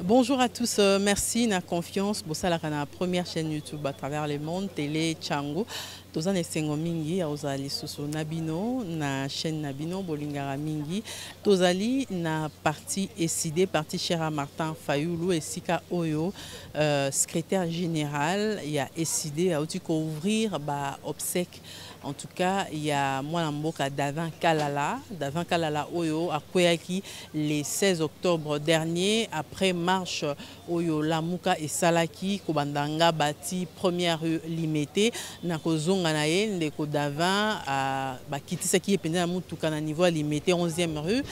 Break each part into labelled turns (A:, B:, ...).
A: Bonjour à tous, merci na confiance pour ça la première chaîne YouTube à travers le monde télé Tchango. Tous en esengo mingi auzali susu nabino na chaîne nabino bolingara mingi. Tozali na parti ECD parti Chera Martin Fayoulou et Sika Oyo secrétaire général il y a ECD a aussi ouvrir ba obsèque. En tout cas, il y a moi mboka Davin Kalala Oyo a Kweyaki le 16 octobre dernier après marche Oyo Lamuka et Salaki Kobandanga bati première rue limitée na kozonga na ye ndeko Davin a bakitisaki ependa mutuka na niveau limité 11e rue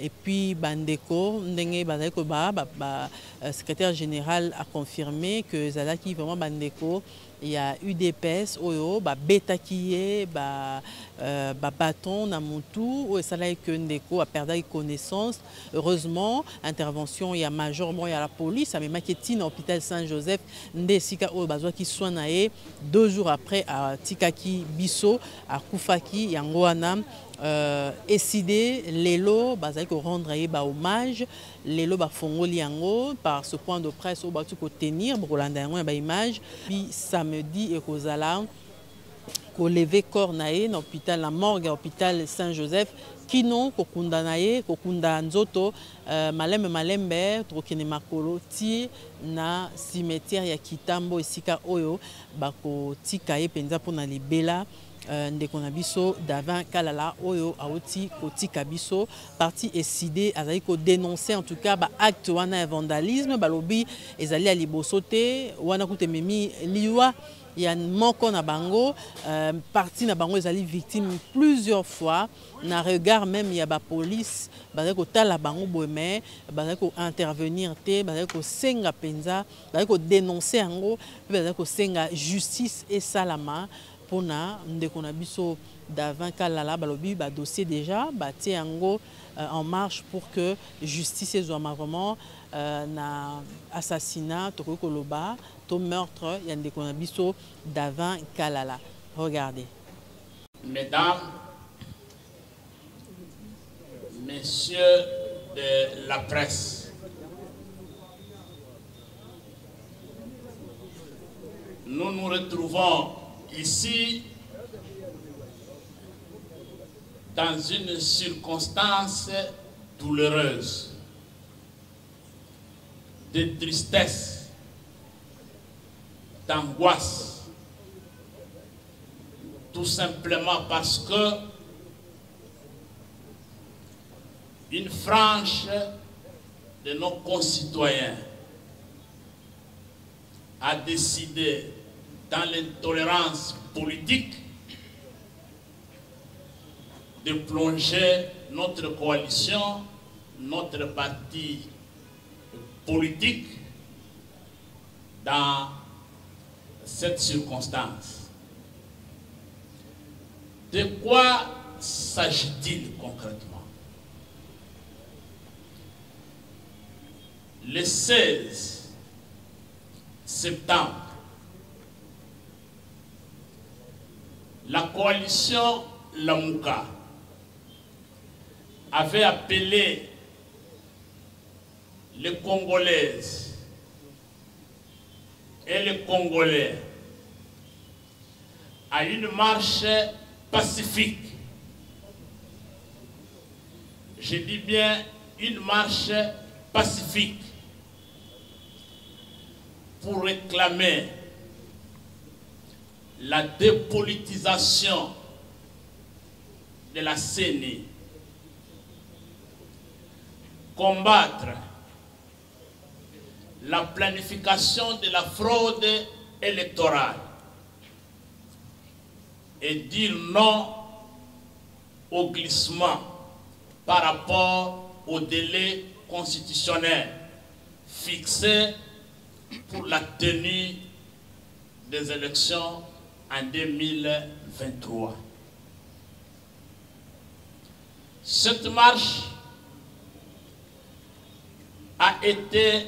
A: et puis bandeko ndenge bazali ko secrétaire général a confirmé que Zalaki vraiment bandeko il y a UDPS oyo betakiye bâton na mutu ou ça là que ndeko a perdu connaissance. Heureusement intervention il y a major bon il y a la police a même marketing hôpital Saint-Joseph ndesika oyo bazwa ki soin 2 jours après à Tikaki Bisso à Koufaki yango wana ECD lelo bazali ko rendre ba hommage lelo ba fongoli yango par ce point de presse au batu ko tenir bolanda yango ba image puis samedi et kozala ko lever corps naé na hôpital la morgue hôpital Saint-Joseph kino ko kundanaye ko kunda nzoto malembe trokene makolo ti na cimetière ya Kitambo esika oyo bako tika ye penza pona libela ndeko na biso Davin Kalala oyo auti kotika biso parti ECD azali ko dénoncer en tout cas ba acte wana vandalisme balobi ezali ya liboso te wana kutememi liwa ya moko na bango parti na bango ezali victime plusieurs fois na regard même ya ba police bazali ko tala bango boeme bazali ko intervenir te bazali ko senga penza bazali ko dénoncer yango bazali ko senga justice et salama pona ndeko na biso Davin Kalala balobi ba dossier déjà batie yango en marche pour que justice soit vraiment na assassinat to koloba to meurtre ya ndeko na biso Davin Kalala. Regardez.
B: Mesdames, messieurs de la presse, nous nous retrouvons ici dans une circonstance douloureuse, de tristesse, d'angoisse, tout simplement parce que une frange de nos concitoyens a décidé dans l'intolérance politique de plonger notre coalition, notre parti politique dans cette circonstance. De quoi s'agit-il concrètement? Le 16 septembre, la coalition Lamuka avait appelé les Congolaises et les Congolais à une marche pacifique. Je dis bien une marche pacifique pour réclamer la dépolitisation de la CENI, combattre la planification de la fraude électorale et dire non au glissement par rapport au délai constitutionnel fixé pour la tenue des élections en 2023. Cette marche a été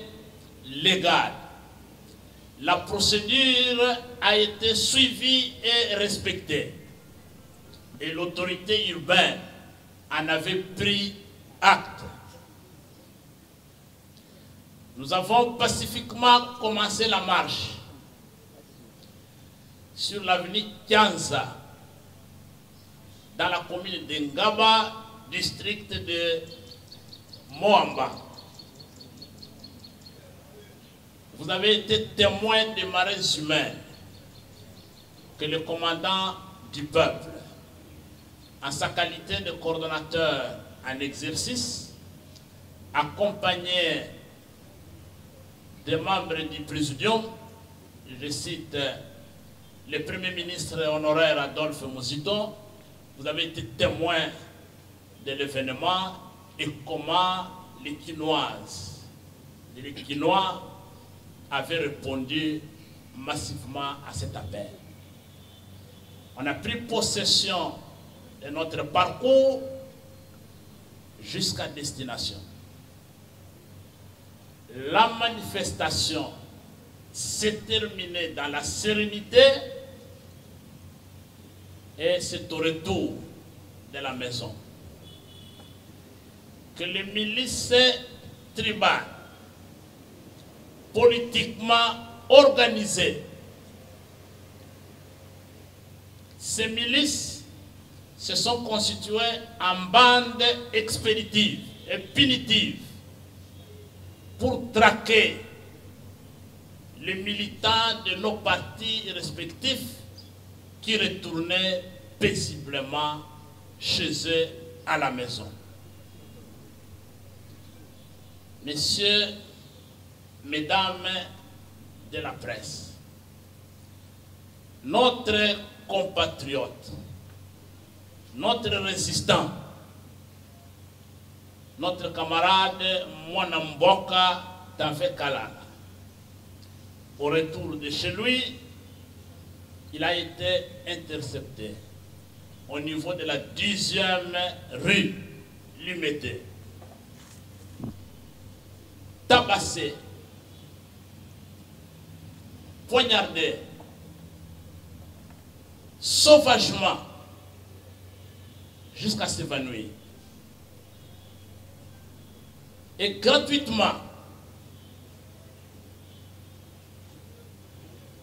B: légale. La procédure a été suivie et respectée. Et l'autorité urbaine en avait pris acte. nous avons pacifiquement commencé la marche sur l'avenue Kianza, dans la commune de Ngaba, district de Moamba. Vous avez été témoin des marées humaines que le commandant du peuple, en sa qualité de coordonnateur en exercice, accompagné des membres du Présidium, je cite le Premier ministre honoraire Adolphe Muzito, vous avez été témoin de l'événement et comment les Quinoises et les Quinois avaient répondu massivement à cet appel. On a pris possession de notre parcours jusqu'à destination. La manifestation s'est terminée dans la sérénité et c'est au retour de la maison que les milices tribales politiquement organisées, ces milices se sont constituées en bandes expéditives et punitives pour traquer les militants de nos partis respectifs qui retournaient paisiblement chez eux à la maison. Messieurs, mesdames de la presse, notre compatriote, notre résistant, notre camarade Mwanamboka Tanfe Kalala, au retour de chez lui, il a été intercepté au niveau de la 10e rue Limité, tabassé, poignardé, sauvagement, jusqu'à s'évanouir. Et gratuitement,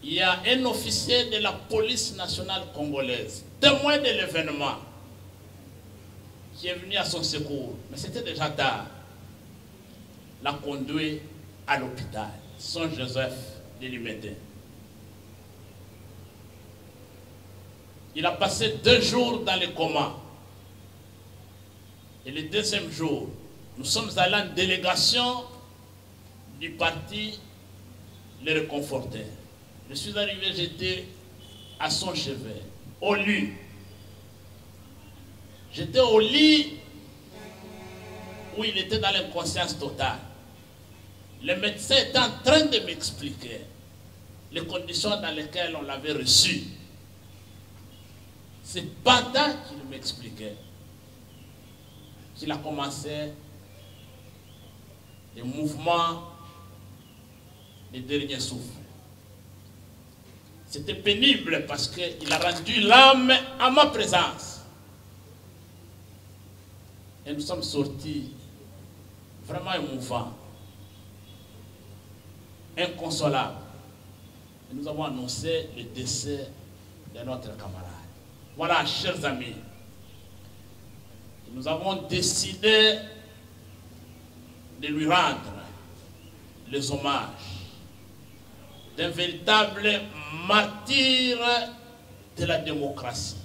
B: il y a un officier de la police nationale congolaise, témoin de l'événement, qui est venu à son secours, mais c'était déjà tard, l'a conduit à l'hôpital Saint-Joseph de Limete. Il a passé 2 jours dans le coma. Et le 2e jour, nous sommes allés en délégation du parti le réconforter. Je suis arrivé, j'étais à son chevet, au lit. J'étais au lit où il était dans l'inconscience totale. Le médecin était en train de m'expliquer les conditions dans lesquelles on l'avait reçu. C'est pendant qu'il m'expliquait qu'il a commencé les mouvements des derniers souffles. C'était pénible parce qu'il a rendu l'âme à ma présence. Et nous sommes sortis vraiment émouvants, inconsolables. Et nous avons annoncé le décès de notre camarade. Voilà, chers amis, nous avons décidé de lui rendre les hommages d'un véritable martyr de la démocratie.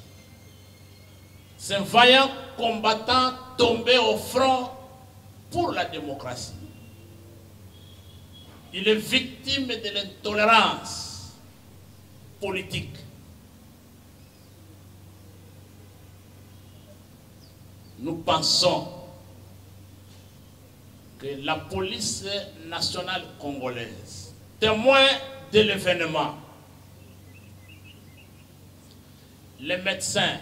B: C'est un vaillant combattant tombé au front pour la démocratie. Il est victime de l'intolérance politique. Nous pensons que la police nationale congolaise, témoin de l'événement, les médecins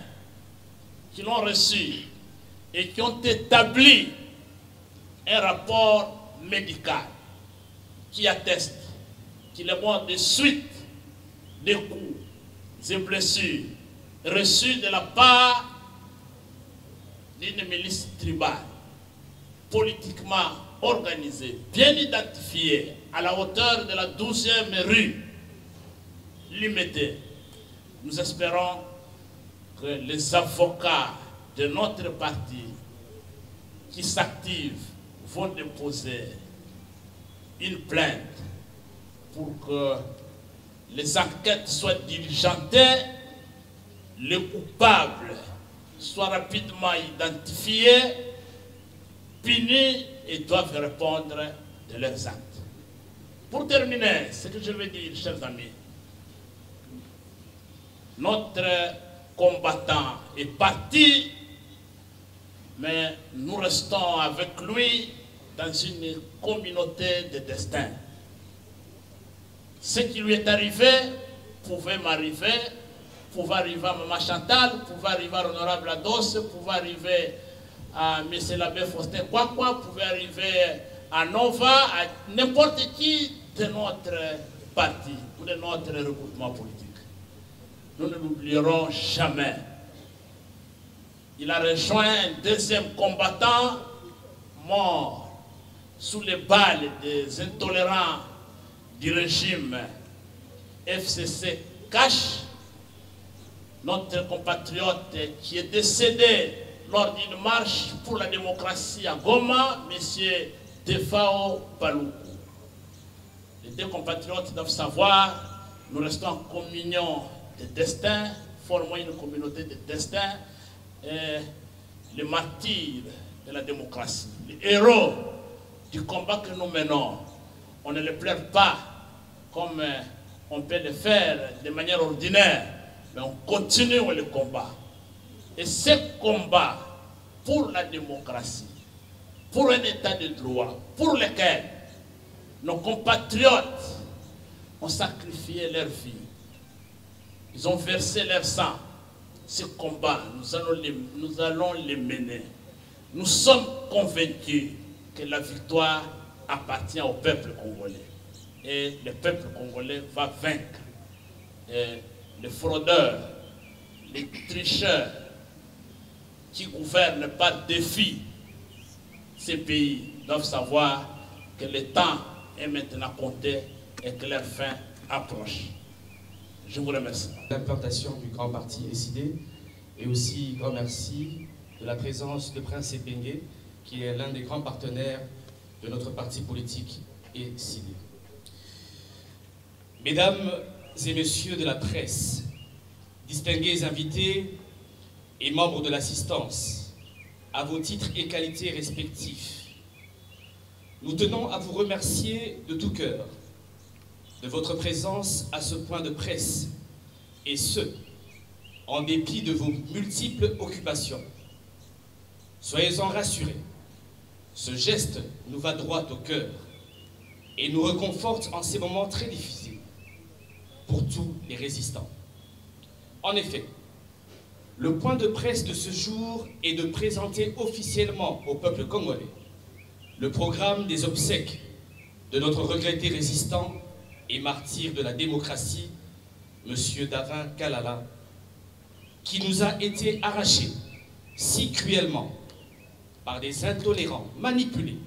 B: qui l'ont reçu et qui ont établi un rapport médical qui atteste qu'il est mort de suite des coups et blessures reçus de la part d'une milice tribale politiquement organisé, bien identifié, à la hauteur de la 12e rue Limété. Nous espérons que les avocats de notre parti qui s'activent vont déposer une plainte pour que les enquêtes soient diligentées, les coupables soient rapidement identifiés, punis et doivent répondre de leurs actes. Pour terminer, ce que je veux dire, chers amis, notre combattant est parti, mais nous restons avec lui dans une communauté de destin. Ce qui lui est arrivé pouvait m'arriver, pouvait arriver à Maman Chantal, pouvait arriver à l'honorable Ados, pouvait arriver à M. l'abbé Faustin Kwakwa, pouvait arriver à Nova, à n'importe qui de notre parti ou de notre regroupement politique. Nous ne l'oublierons jamais. Il a rejoint un deuxième combattant mort sous les balles des intolérants du régime FCC Cash, notre compatriote qui est décédé lors d'une marche pour la démocratie à Goma, M. Tefao Paloukou. Les deux compatriotes doivent savoir, nous restons en communion de destin, formons une communauté de destin, et les martyrs de la démocratie, les héros du combat que nous menons, on ne les pleure pas comme on peut le faire de manière ordinaire, mais on continue le combat. Et ce combat pour la démocratie, pour un état de droit, pour lequel nos compatriotes ont sacrifié leur vie, ils ont versé leur sang. Ce combat, nous allons les mener. Nous sommes convaincus que la victoire appartient au peuple congolais. Et le peuple congolais va vaincre. Et les fraudeurs, les tricheurs qui gouvernent par défi ces pays doivent savoir que le temps est maintenant compté et que leur fin approche. Je vous remercie.
C: L'implantation du grand parti décidé et aussi grand merci de la présence de Prince Epengue, qui est l'un des grands partenaires de notre parti politique et CID. Mesdames et messieurs de la presse, distingués invités et membres de l'assistance, à vos titres et qualités respectifs, nous tenons à vous remercier de tout cœur de votre présence à ce point de presse, et ce, en dépit de vos multiples occupations. Soyez-en rassurés, ce geste nous va droit au cœur et nous réconforte en ces moments très difficiles pour tous les résistants. En effet, le point de presse de ce jour est de présenter officiellement au peuple congolais le programme des obsèques de notre regretté résistant et martyr de la démocratie, M. Davin Kalala, qui nous a été arraché si cruellement par des intolérants manipulés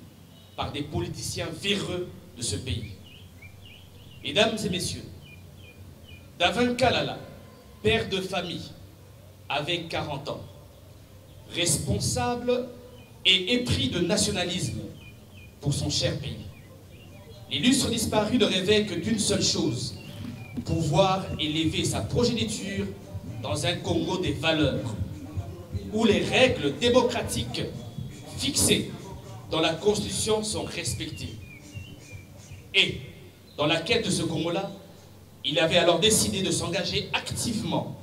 C: par des politiciens véreux de ce pays. Mesdames et messieurs, Davin Kalala, père de famille, avec 40 ans, responsable et épris de nationalisme pour son cher pays. L'illustre disparu ne rêvait que d'une seule chose, pouvoir élever sa progéniture dans un Congo des valeurs, où les règles démocratiques fixées dans la Constitution sont respectées. Et dans la quête de ce Congo-là, il avait alors décidé de s'engager activement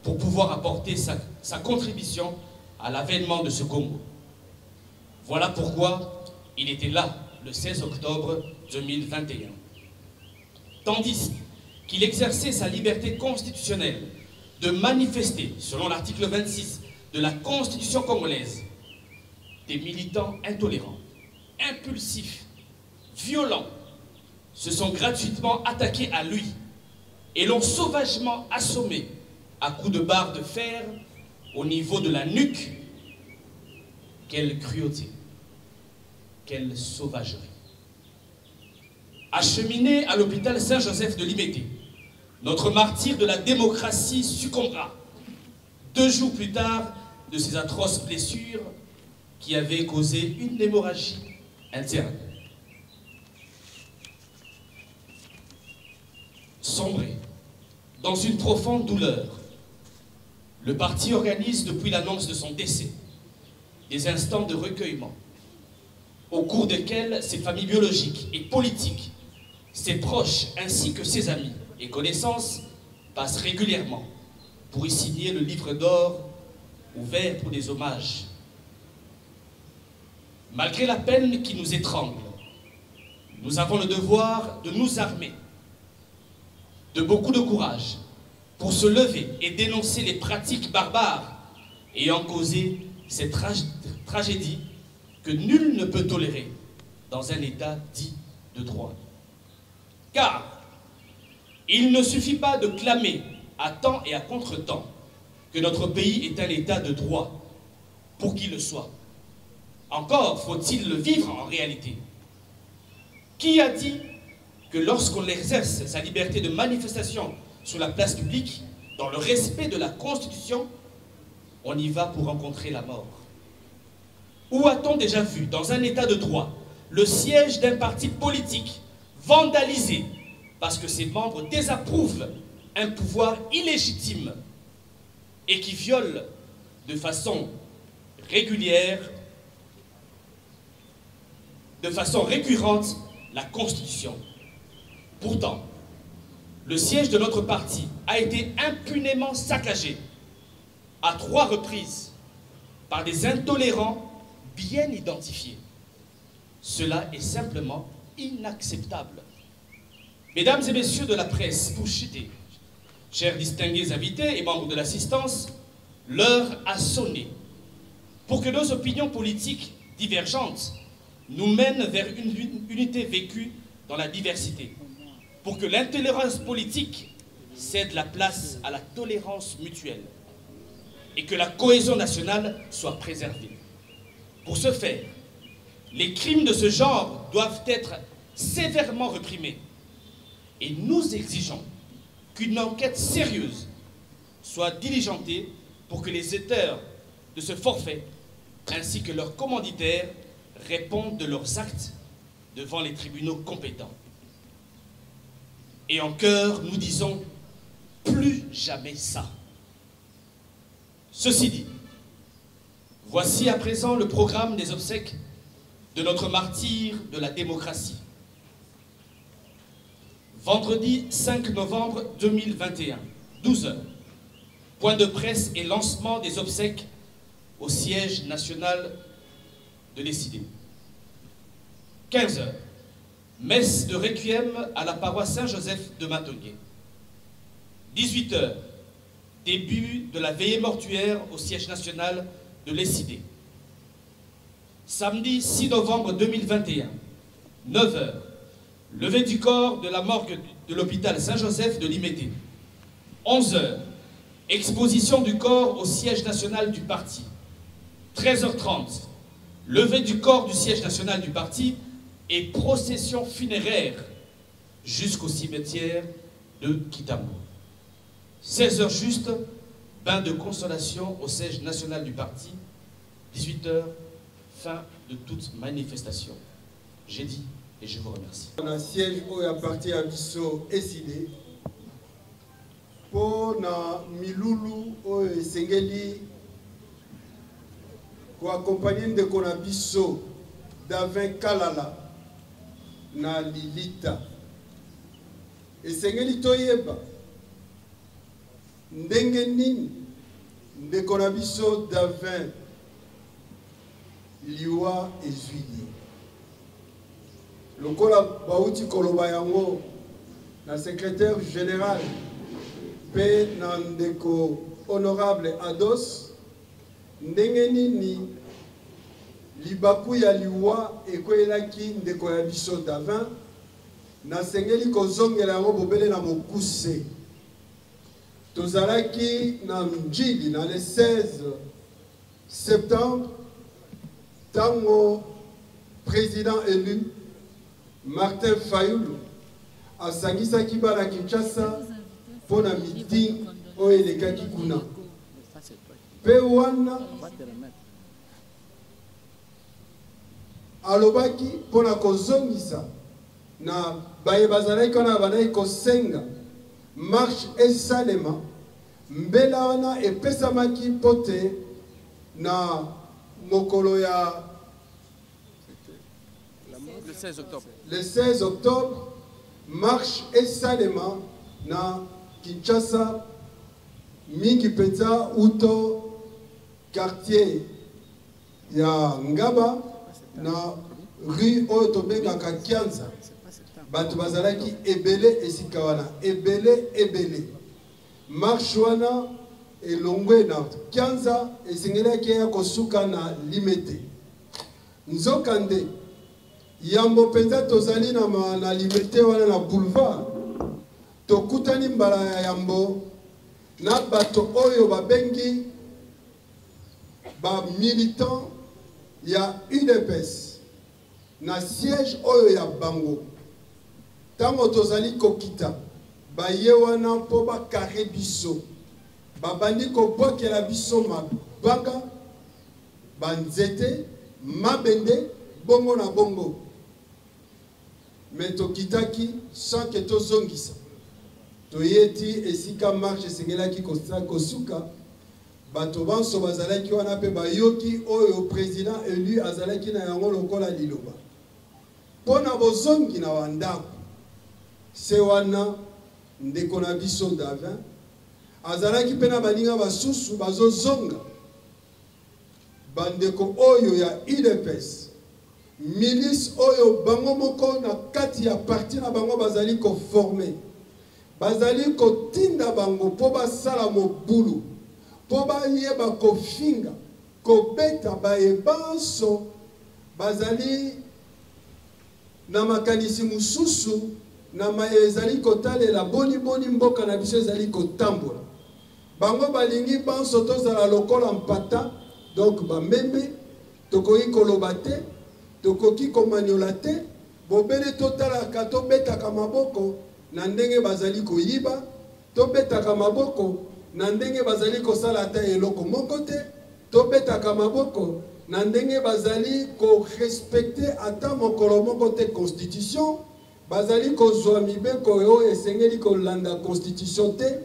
C: pour pouvoir apporter sa contribution à l'avènement de ce Congo. Voilà pourquoi il était là le 16 octobre 2021. Tandis qu'il exerçait sa liberté constitutionnelle de manifester, selon l'article 26 de la Constitution congolaise, des militants intolérants, impulsifs, violents, se sont gratuitement attaqués à lui et l'ont sauvagement assommé à coups de barre de fer au niveau de la nuque. Quelle cruauté! quelle sauvagerie. Acheminé à l'hôpital Saint-Joseph de Limété, notre martyr de la démocratie succombera 2 jours plus tard de ces atroces blessures qui avaient causé une hémorragie interne. Sombré dans une profonde douleur, le parti organise depuis l'annonce de son décès des instants de recueillement au cours desquels ses familles biologiques et politiques, ses proches ainsi que ses amis et connaissances passent régulièrement pour y signer le livre d'or ouvert pour des hommages. Malgré la peine qui nous étrangle, nous avons le devoir de nous armer de beaucoup de courage pour se lever et dénoncer les pratiques barbares ayant causé cette tragédie que nul ne peut tolérer dans un État dit de droit. Car il ne suffit pas de clamer à temps et à contre-temps que notre pays est un État de droit pour qu'il le soit. Encore faut-il le vivre en réalité. Qui a dit que lorsqu'on exerce sa liberté de manifestation sur la place publique, dans le respect de la Constitution, on y va pour rencontrer la mort? Où a-t-on déjà vu, dans un État de droit, le siège d'un parti politique vandalisé parce que ses membres désapprouvent un pouvoir illégitime et qui viole de façon régulière, de façon récurrente, la Constitution? Pourtant, le siège de notre parti a été impunément saccagé à 3 reprises par des intolérants bien identifiés. Cela est simplement inacceptable. Mesdames et messieurs de la presse, pour chuter, chers distingués invités et membres de l'assistance, l'heure a sonné pour que nos opinions politiques divergentes nous mènent vers une unité vécue dans la diversité, pour que l'intolérance politique cède la place à la tolérance mutuelle et que la cohésion nationale soit préservée. Pour ce faire, les crimes de ce genre doivent être sévèrement réprimés et nous exigeons qu'une enquête sérieuse soit diligentée pour que les auteurs de ce forfait ainsi que leurs commanditaires répondent de leurs actes devant les tribunaux compétents. Et en chœur, nous disons plus jamais ça. Ceci dit, voici à présent le programme des obsèques de notre martyr de la démocratie. Vendredi 5 novembre 2021, 12 h, point de presse et lancement des obsèques au siège national de l'Essidé. 15 h, messe de requiem à la paroisse Saint-Joseph de Matongué. 18 h, début de la veillée mortuaire au siège national de l'Essidé. Samedi 6 novembre 2021, 9 h, levée du corps de la morgue de l'hôpital Saint-Joseph de Limété. 11 h, exposition du corps au siège national du parti. 13 h 30, levée du corps du siège national du parti et procession funéraire jusqu'au cimetière de Kitamo. 16 h juste, bain de consolation au siège national du parti. 18 h, fin de toute manifestation. J'ai dit et je vous remercie.
D: On a siège où appartient à Bisso Essidé pour na Milulu ou Sengeli pour accompagner de Konabisso d'Avin Kalala na Lilita. Et Sengeli Toyeba Ndengenin de Konabisso d'Avin Liwa et Zuili. Lokola Bauti Kolobayango, la secrétaire générale, P. Nandeko honorable Ados, Ndengenini, Libaku ya Liwa et Koelaki Ndeko ya Biso d'Avin, na Sengeli Kozongela yango bobele na Mokuse. Tozalaki na Mjili, na le 16 septembre, Tango président élu Martin Fayulu asangisaki bana Kinshasa pour la meeting oyo elekaki kuna pe wana alobaki mpona kozongisa na baye bazalaki wana bandaki kosenga marche esalema mbela wana epesamaki mpo te na mokolo ya le 16 octobre marche esalema na Kinshasa mingi mpenza uto quartier ya Ngaba na rue oyo tobengaka Kianza bato bazalaki ebele esika wana ebele marche wana elongwe na Kianza esengelaki ya kosuka na Limete nzokande yambo penza tozali na Limete wana na boulevard tokutani mbala ya yambo na bato oyo babengi ba militant ya UDPS na siège oyo ya bango tango tozali kokita baye wana mpo bakare biso babandi kobwakela biso mabanga banzete mabende bongo na bongo me tokitaki sans ke tozongisa toyeti esika marche esengelaki kosuka bato banso bazalaki wana pe bayoki oyo président élu azalaki na yango lokola liloba pona bozongi na wandako se wana ndeko na biso Davin azalaki pe na baninga basusu bazozonga bandeko oyo ya UDPS milice oyo bango moko na kati ya parti na bango bazali koforme bazali kotinda bango po basala mobulu po bayeba kofinga kobeta bayebanso bazali na makanisi mususu na ezali kotalela boni mboka na biso ezali kotambola bango balingi banso tozala lokola mpata donc bameme tokoki koloba te tokoki komaniola te bobele totalaka tobetaka maboko na ndenge bazali koyiba tobetaka maboko na ndenge bazali kosala ata eloko moko te tobetaka maboko na ndenge bazali ko respecter ata mokolo moko te constitution bazali kozwa mibeko oyo esengeli kolanda constitution te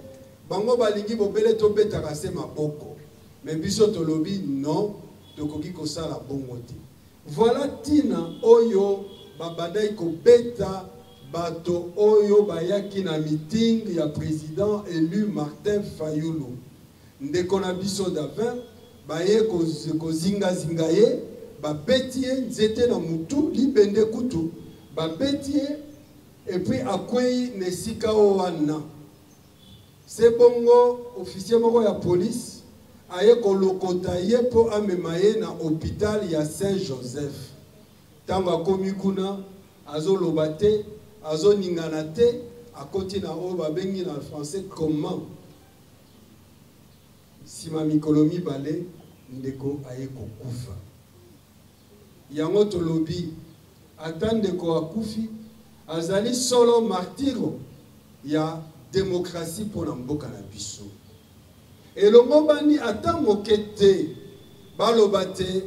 D: bango balingi bobele tobetaka se maboko mais biso tolobi non tokoki kosala bongo te voilà tina oyo babadai kobeta bato oyo bayaki na meeting ya président élu Martin Fayulu ndeko na biso Davin baye kozinga ye babeti ye nzete na mutu libende kutu babeti ye et puis akwei nesika wana c'est bongo officier moko ya police aye kolokota ye po amema ye na hôpital ya Saint-Joseph tango akomi kuna azoloba te azoningana te akoti na oyo babengi na français comment sima mikolo mibale ndeko aye kokufa yango tolobi ata ndeko akufi azali solo martiro ya démocratie pour na mboka na biso elongo bani ata moke te baloba te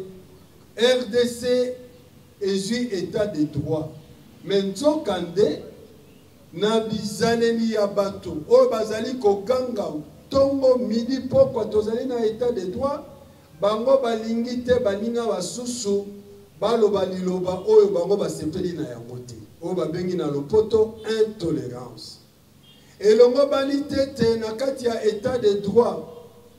D: RDC ezwi état de droit mais nzokande na bizaleli ya bato oyo bazali koganga tongo midi pokwa tozali na état de droit bango balingi te baninga basusu baloba liloba oyo bango basepeli na yango te oyo babengi na lopoto intolérance elongo bani tete na kati ya état de droit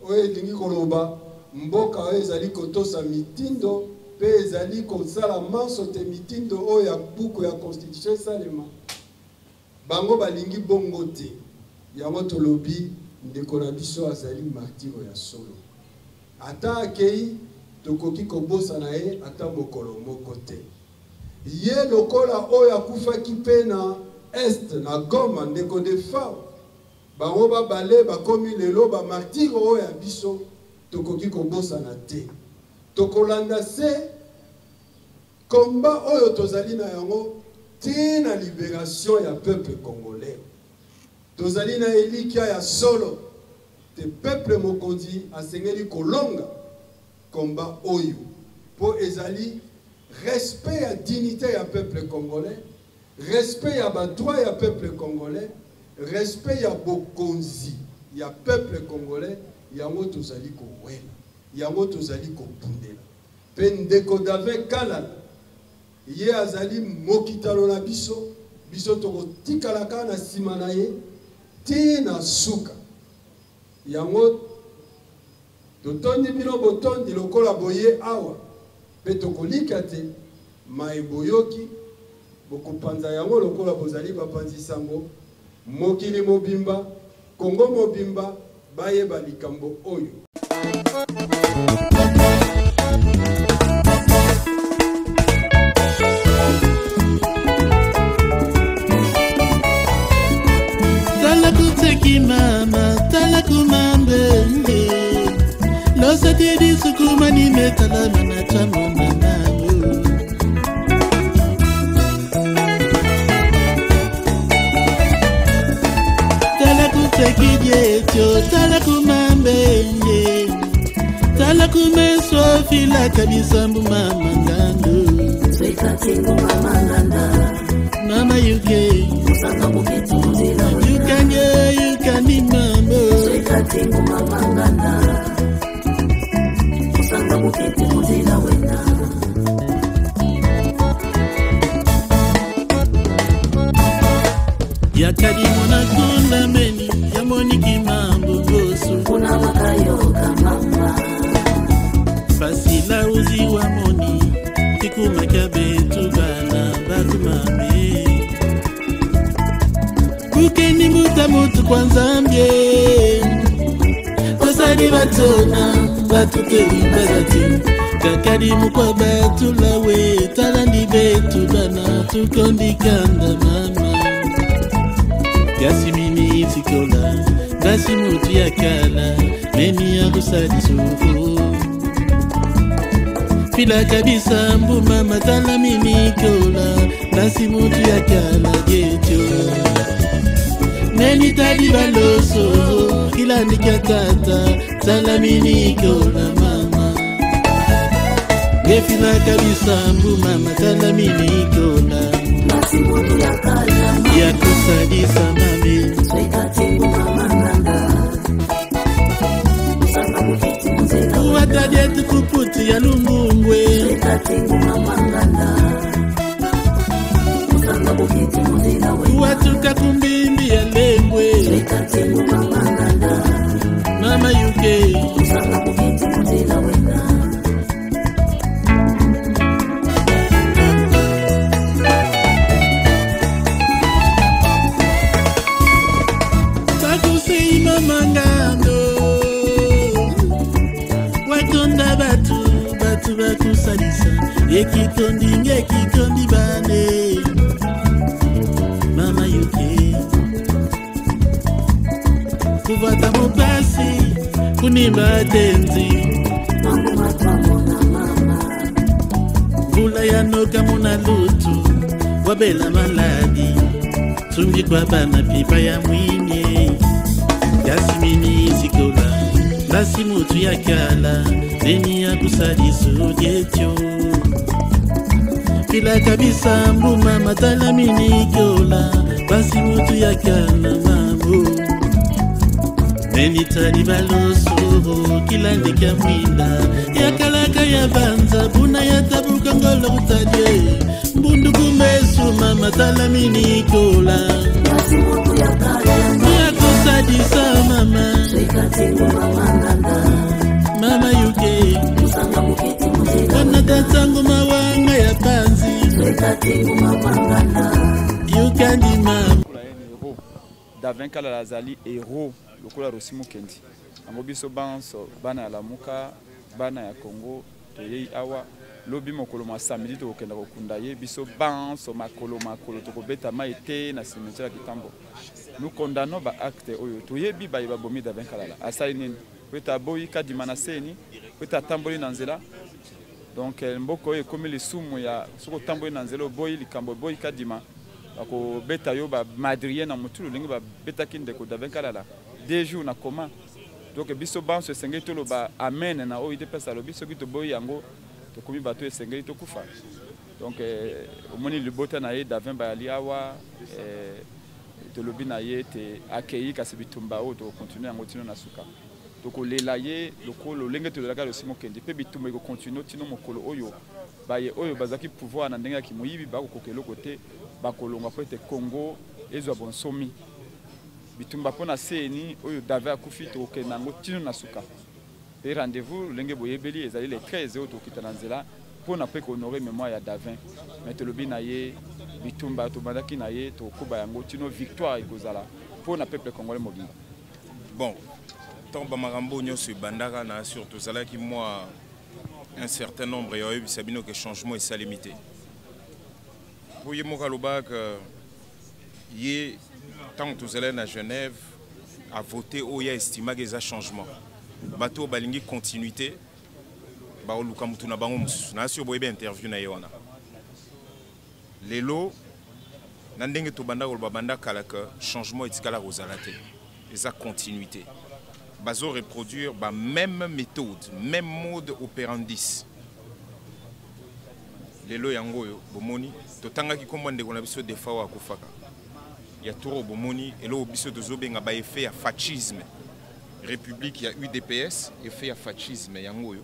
D: oyo elingi koloba mboka oyo ezali kotosa mitindo pe ezali kosala manso te mitindo oyo ya buku ya constitution esalema bango balingi bongo te yango tolobi ndeko na biso azali martiro ya solo ata akei tokoki kobosana ye ata mokolo moko te ye lokola oyo akufaki mpe na est na Goma ndeko de fa bango babale bakomi lelo bamartiro oyo ya biso tokoki kobosana te tokolanda se combat oyo tozali na yango tina libération ya peuple congolais. Tozali na elikia ya solo te peuple mokonzi asengeli kolonga combat oyo po ezali respect ya dignité ya peuple congolais, respect ya badroit ya peuple congolais, respect ya bokonzi ya peuple congolais. Yango tozali kowela, yango tozali kopundela. Pe ndeko Davin Kalala ye azali mokitalo na biso, biso tokotikalaka na nsima na ye tina suka. Yango totondi bino botondi lokola boye awa pe tokolika te mai boyoki bokopanza yango lokola bozali bapanzi sango. Mokili mobimba, Kongo mobimba, bayeba likambo oyo.
E: Tala kuteki mama, tala kumambenge. Losa tedi sukuma ni metala mana chamo manamu. Tala kuteki jecho, tala kumambenge. Tala kumeswa fila kabisa mbu mama ngando.
F: Sweka tingu mama nganda.
E: Mama UK, you can be mambo.
F: Sweka tingu mama nganda. Usanga buketi muzila wena.
E: Ya kadimu na kunda meni, ya moniki mambo gosu.
F: Kuna makayoka mama.
E: Fasila uzi wa moni, tikuma kabetu bana batu mame. Kukeni muta mutu kwanza mbye. Osadi batona, batu keri bazati. Kakadimu kwa batu lawe, talandi betu bana, tukondi kanda mama. Gasi mini sikola, gasi mutu ya kala, meni ya kusadi sufu. Fila kabisa mbu mama tala mini kola, gasi mutu ya kala gecho. Meni tadi baloso, kila nikatata, tala mini kola mama. Gefila kabisa mbu mama tala mini kola.
F: Masimutu ya kala mama.
E: Ya kusadisa mami.
F: Sweka tingu mama nganda. Usanga buketi muzila wena.
E: Uwatadia kuputi ya lumbungwe.
F: Sweka tingu mama nganda. Usanga buketi muzila wena.
E: Uwatuka kumbimbi ya lembwe.
F: Sweka tingu mama nganda.
E: Mama UK.
F: Usanga buketi muzila wena.
E: Takusei mama ngando. Watonda batu, batu bakusalisa. Ekitondi bane. Mama UK. Kuvata mopasi, kunimba tenzi.
F: Mambo matwamona mama.
E: Vula ya noka muna lutu, wabela maladi. Tungi kwa bana pipa ya mwinye. Gasi mini sikola, basi mutu ya kala, neni ya kusadisu jetyo. Fila kabisa mbu mama tala mini kola, basi mutu ya kala mamu. Neni tali baloso, kila ndika mwinda. Ya kalaka ya banza, buna ya tabuka ngolo kutadye. Mbundu kumesu mama tala mini kola.
F: Masimutu ya kala mama.
E: Ya kusadisa mama.
F: Sweka tingu mama nganda.
E: Mama UK.
F: Usanga buketi muzila
E: Kana
F: wena.
E: tatangu mawanga ya panzi.
F: Sweka tingu mama nganda.
E: You can be mama.
G: Davin Kalala azali héros lokola Rossi Mukendi. Ango biso banso bana ya Lamuka, bana ya Congo, toyei awa lobi mokolo ma samedi to kokenda kokunda ye biso banso makolo to kobeta mai te na cimetière ya Kitambo. Nous condamnons ba acte oyo toyebi ba bomi Davin Kalala. Asali nini? Peta boyi kadima na seni, peta tamboli na nzela. donc mboko oyo ekomi lisumu ya soki otamboyi na nzela oboyi likambo eboyi kadima bakobeta yo bamadrie na motulu ndenge babetaki ndeko Davin Kalala 2 jours na koma. Donc biso banso esengeli toloba amen na oyo idepesa lobi soki toboyi yango tokomi bato esengeli tokufa. Donc omoni libota na ye Davin bayali awa tolobi na ye te accueilli kasi bitumba oyo tokokontinue yango tino na suka. Tokolela ye lokolo lenge tolelaka Rosimo Kendi mpe bitumba ekokontinue tino mokolo oyo baye oyo bazaki pouvoir na ndenge ya kimoyibi bakokoka eloko te bakolonga po ete Congo ezwa bonsomi. Bitumba pona seni oyo Davin akufi tokokenda yango tino na suka. Pe rendez-vous lenge boyebeli ezali le 13 oyo tokita na nzela pona pe honorer mémoire ya Davin. Mais tolobi na ye bitumba tobandaki na ye tokoba yango tino victoire ekozala pona peuple congolais mobimba.
H: Bon, tant bamarambo nyonso bandaka na surtout zalaki moi un certain nombre et sabino que changement est limité. Pour y mokaloba que yé tant que vous allez à Genève à voter où il y a estimé que ça changement. Bateau balingi continuité. Ba oluka mutu na bango mususu na sio boyebe interview na yona. Lelo na ndenge to banda ko banda kala que changement etikala rozalate. Et ça continuité. Bazo reproduire ba même méthode, même mode opérandis. Lelo yango yo bomoni to tangaki kombo ndeko na biso defa wa kufaka. Ya toro bomoni elo biso to zobenga ba effet ya fascisme. République ya UDPS effet ya fascisme yango yo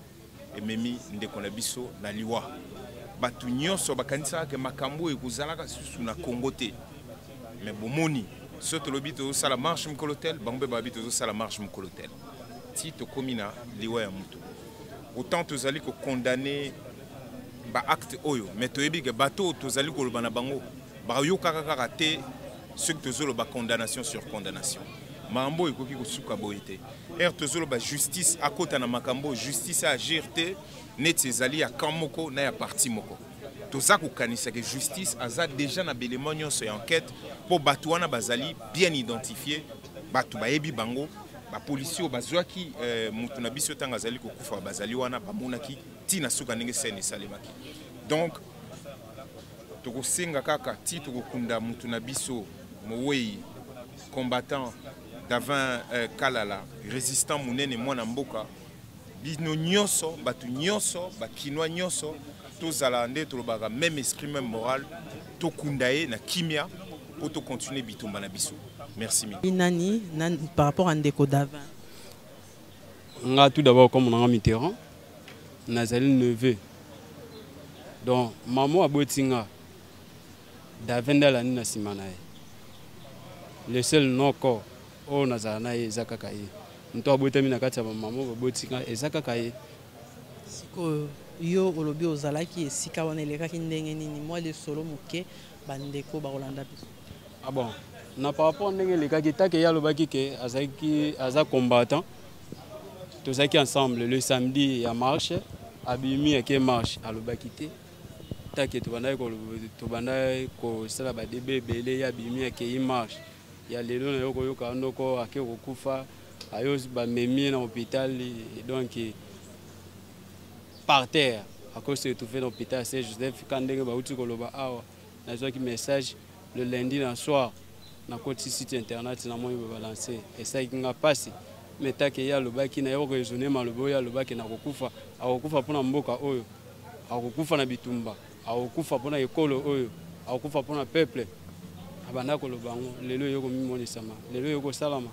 H: et memi ndeko na biso na liwa. Batu nyonso bakanisa ke makambo ekozalaka susu na Congo te. Mais bomoni soto lobito sala marche mkolotel bambe babito sala marche mkolotel. Ti to komina liwa ya mutu. Autant tozali ko condamner ba acte oyo mais toyebi ke bato tozali ko lobana bango ba yo kaka te ce que tozolo ba condamnation sur condamnation. Mambo ekoki ko suka boyete. Tozolo ba justice akota na makambo justice agir te net ezali ya kamoko na ya parti moko. Toza ko kanisa que justice aza déjà na belément nyonso ya enquête pour batu wana bazali bien identifié batu bayebi bango ba policier bazwaki mutu na biso tanga zali ko kufa bazali wana bamonaki tina suka ndenge sene salemaki. Donc toko senga kaka ti toko kunda mutu na biso mowei combattant Davin Kalala résistant munene mwana mboka bino nyonso batu nyonso bakinwa nyonso tozala nde tolobaka même esprit même moral tokundaye na kimia pour to continuer bitumba na biso. Merci mi.
A: Inani par rapport à Ndeko Davin.
I: Nga tout d'abord comme on a Mitterrand nazali neveu. Donc maman abotinga Davin Dalani na simana. Le seul noko o nazana ezakaka ye. Nto abotami na kati ya maman abotinga ezakaka ye.
A: Siko yo olobi ozalaki esika wana elekaki ndenge nini moi le solo moke bandeko ba Rolanda biso.
I: Ah bon, na par rapport ndenge lekaki take ya lobaki ke azaki aza combattant. Tozaki ensemble le samedi ya marche abimi ke marche alobaki te. Take to banda ko sala ba debe belé ya bimi ke marche. Ya lelo na yoko yoka ndoko ake kokufa ayo ba memi na hôpital donc par terre à cause de tout fait dans l'hôpital c'est Joseph Kandenge bauti koloba awa nazwa ki message le lundi na soir na côté site internet na moi balancer et ça kinga passe mais take ya lobaki na yo raisonner malobo ya lobaki na kokufa akokufa pona mboka oyo akokufa na bitumba akokufa pona ekolo oyo akokufa pona peuple abanda kolobango lelo yoko mimoni sama lelo yoko salama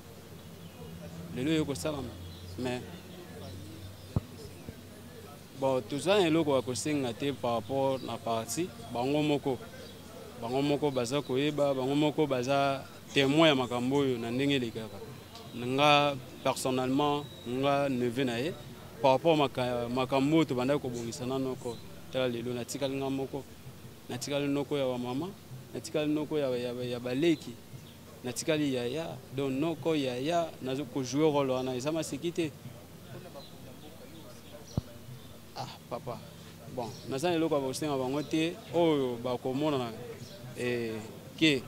I: mais bon, tout ça est là quoi que par rapport à la partie bango moko baza koyeba bango moko baza témoin ya makambo yo na ndenge lekaka nga personnellement nga neveu na ye par rapport makambo to banda ko bongisana noko tala lelo natikali nga moko natikali noko ya mama natikali noko ya baleki natikali ya donc noko ya nazo ko jouer rôle wana ezama sécurité. Ah papa bon nazana eloko ba osenga bango te oyo ba komona ke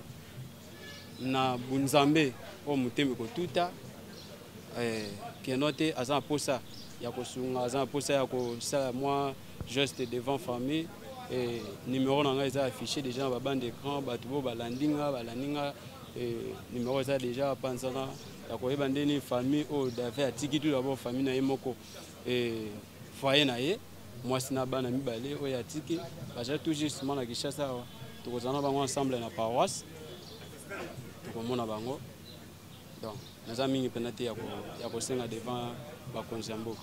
I: na bunzambe o muteme ko tuta ke note azana posa ya kosunga azana posa ya ko sala moi juste devant famille et numéro nanga est affiché déjà dans bande d'écran batubo balandinga et numéro est déjà pensana ya koyeba ndeni famille o d'avait atiki tout d'abord famille na yemoko et foyer na ye mwasi na bana mibale o ya tiki baja tout justement na Kinshasa tokozana bango ensemble na paroisse tokomona bango donc naza mingi penate ya kosenga devant bakonzi ya mboka.